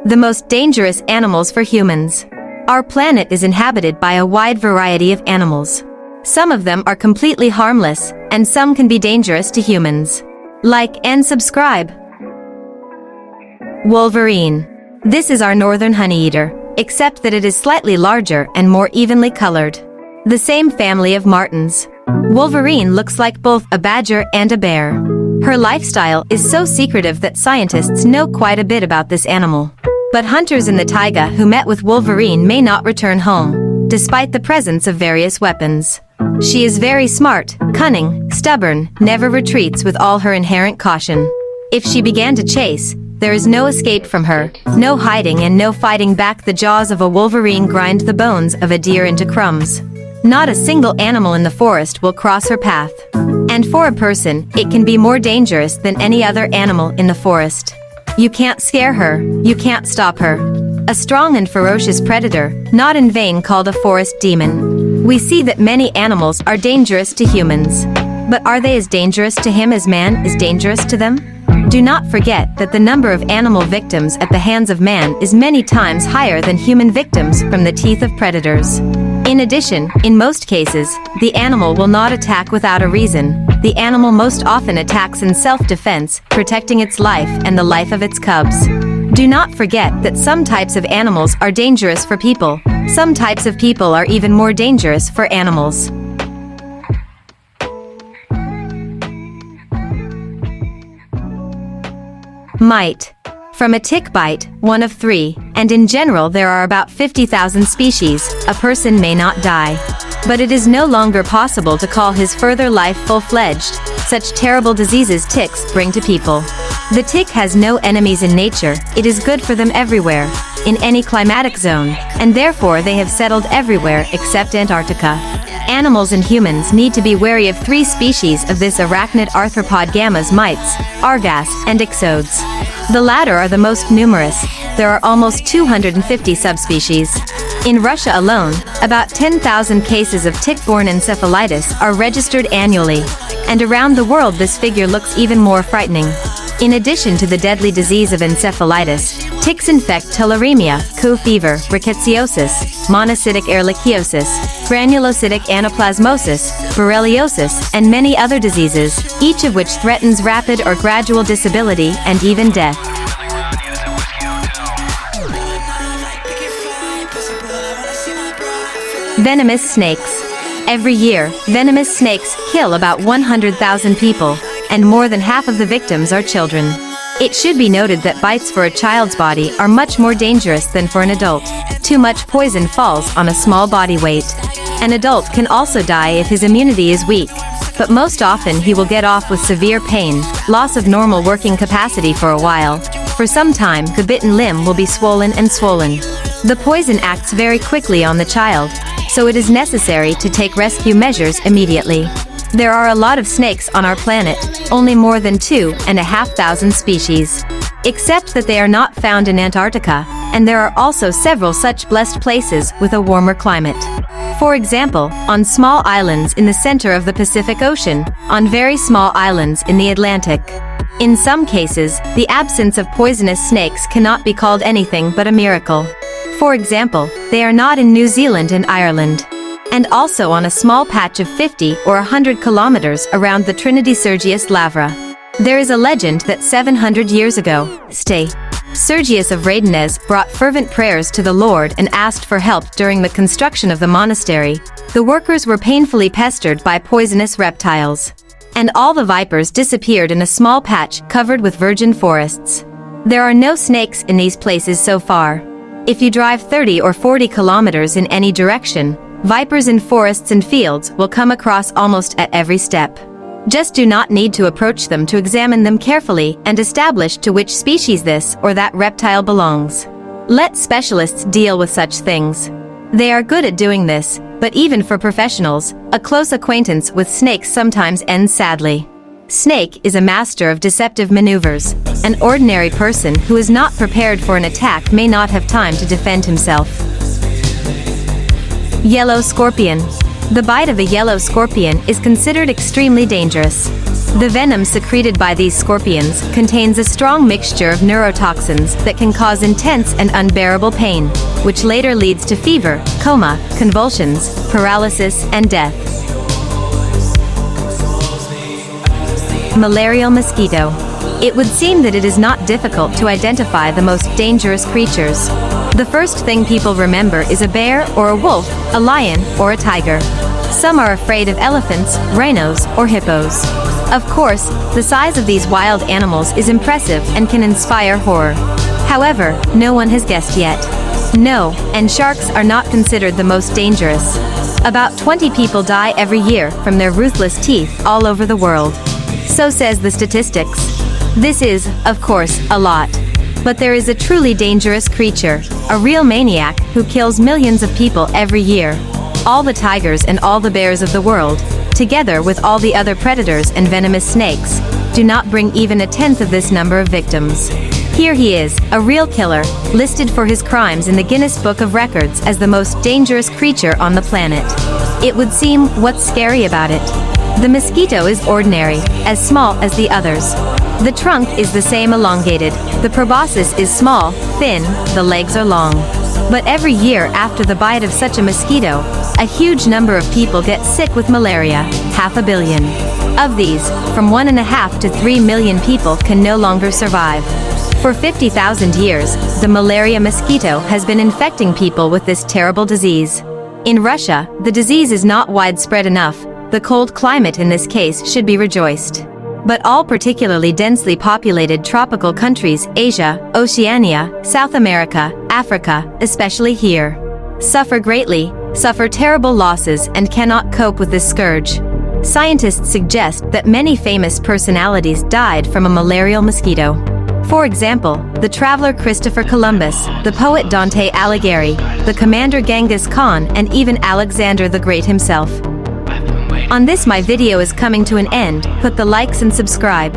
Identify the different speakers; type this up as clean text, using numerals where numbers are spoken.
Speaker 1: the most dangerous animals for humans. Our planet is inhabited by a wide variety of animals. Some of them are completely harmless, and some can be dangerous to humans. Like and subscribe. Wolverine. This is our northern honeyeater, except that it is slightly larger and more evenly colored. The same family of martens. Wolverine looks like both a badger and a bear. Her lifestyle is so secretive that scientists know quite a bit about this animal. But hunters in the taiga who met with Wolverine may not return home, despite the presence of various weapons. She is very smart, cunning, stubborn, never retreats with all her inherent caution. If she began to chase, there is no escape from her, no hiding and no fighting back. The jaws of a wolverine grind the bones of a deer into crumbs. Not a single animal in the forest will cross her path. And for a person, it can be more dangerous than any other animal in the forest. You can't scare her, you can't stop her. A strong and ferocious predator, not in vain called a forest demon. We see that many animals are dangerous to humans. But are they as dangerous to him as man is dangerous to them? Do not forget that the number of animal victims at the hands of man is many times higher than human victims from the teeth of predators. In addition, in most cases, the animal will not attack without a reason. The animal most often attacks in self-defense, protecting its life and the life of its cubs. Do not forget that some types of animals are dangerous for people. Some types of people are even more dangerous for animals. Mite. From a tick bite, one of 3, and in general there are about 50,000 species, a person may not die. But it is no longer possible to call his further life full-fledged. Such terrible diseases ticks bring to people. The tick has no enemies in nature, it is good for them everywhere, in any climatic zone, and therefore they have settled everywhere except Antarctica. Animals and humans need to be wary of 3 species of this arachnid arthropod: gammas, mites, argas, and ixodes. The latter are the most numerous. There are almost 250 subspecies. In Russia alone, about 10,000 cases of tick-borne encephalitis are registered annually, and around the world this figure looks even more frightening. In addition to the deadly disease of encephalitis, ticks infect tularemia, Coo fever, rickettsiosis, monocytic ehrlichiosis, granulocytic anaplasmosis, borreliosis, and many other diseases, each of which threatens rapid or gradual disability and even death. Venomous snakes. Every year, venomous snakes kill about 100,000 people, and more than half of the victims are children. It should be noted that bites for a child's body are much more dangerous than for an adult. Too much poison falls on a small body weight. An adult can also die if his immunity is weak, but most often he will get off with severe pain, loss of normal working capacity for a while. For some time, the bitten limb will be swollen and swollen. The poison acts very quickly on the child, so it is necessary to take rescue measures immediately. There are a lot of snakes on our planet, only more than 2,500 species. Except that they are not found in Antarctica, and there are also several such blessed places with a warmer climate. For example, on small islands in the center of the Pacific Ocean, on very small islands in the Atlantic. In some cases, the absence of poisonous snakes cannot be called anything but a miracle. For example, they are not in New Zealand and Ireland. And also on a small patch of 50 or 100 kilometers around the Trinity Sergius Lavra. There is a legend that 700 years ago, Sergius of Rhadenez brought fervent prayers to the Lord and asked for help during the construction of the monastery. The workers were painfully pestered by poisonous reptiles. And all the vipers disappeared in a small patch covered with virgin forests. There are no snakes in these places so far. If you drive 30 or 40 kilometers in any direction, vipers in forests and fields will come across almost at every step. Just do not need to approach them to examine them carefully and establish to which species this or that reptile belongs. Let specialists deal with such things. They are good at doing this, but even for professionals, a close acquaintance with snakes sometimes ends sadly. Snake is a master of deceptive maneuvers. An ordinary person who is not prepared for an attack may not have time to defend himself. Yellow scorpion. The bite of a yellow scorpion is considered extremely dangerous. The venom secreted by these scorpions contains a strong mixture of neurotoxins that can cause intense and unbearable pain, which later leads to fever, coma, convulsions, paralysis, and death. Malarial mosquito. It would seem that it is not difficult to identify the most dangerous creatures. The first thing people remember is a bear or a wolf, a lion or a tiger. Some are afraid of elephants, rhinos, or hippos. Of course, the size of these wild animals is impressive and can inspire horror. However, no one has guessed yet. No, and sharks are not considered the most dangerous. About 20 people die every year from their ruthless teeth all over the world. So says the statistics. This is, of course, a lot. But there is a truly dangerous creature, a real maniac who kills millions of people every year. All the tigers and all the bears of the world, together with all the other predators and venomous snakes, do not bring even a tenth of this number of victims. Here he is, a real killer, listed for his crimes in the Guinness Book of Records as the most dangerous creature on the planet. It would seem, what's scary about it? The mosquito is ordinary, as small as the others. The trunk is the same elongated, the proboscis is small, thin, the legs are long. But every year after the bite of such a mosquito, a huge number of people get sick with malaria, 500 million. Of these, from 1.5 to 3 million people can no longer survive. For 50,000 years, the malaria mosquito has been infecting people with this terrible disease. In Russia, the disease is not widespread enough. The cold climate in this case should be rejoiced. But all particularly densely populated tropical countries, Asia, Oceania, South America, Africa, especially here, suffer greatly, suffer terrible losses and cannot cope with this scourge. Scientists suggest that many famous personalities died from a malarial mosquito. For example, the traveler Christopher Columbus, the poet Dante Alighieri, the commander Genghis Khan, and even Alexander the Great himself. On this, my video is coming to an end. Put the likes and subscribe.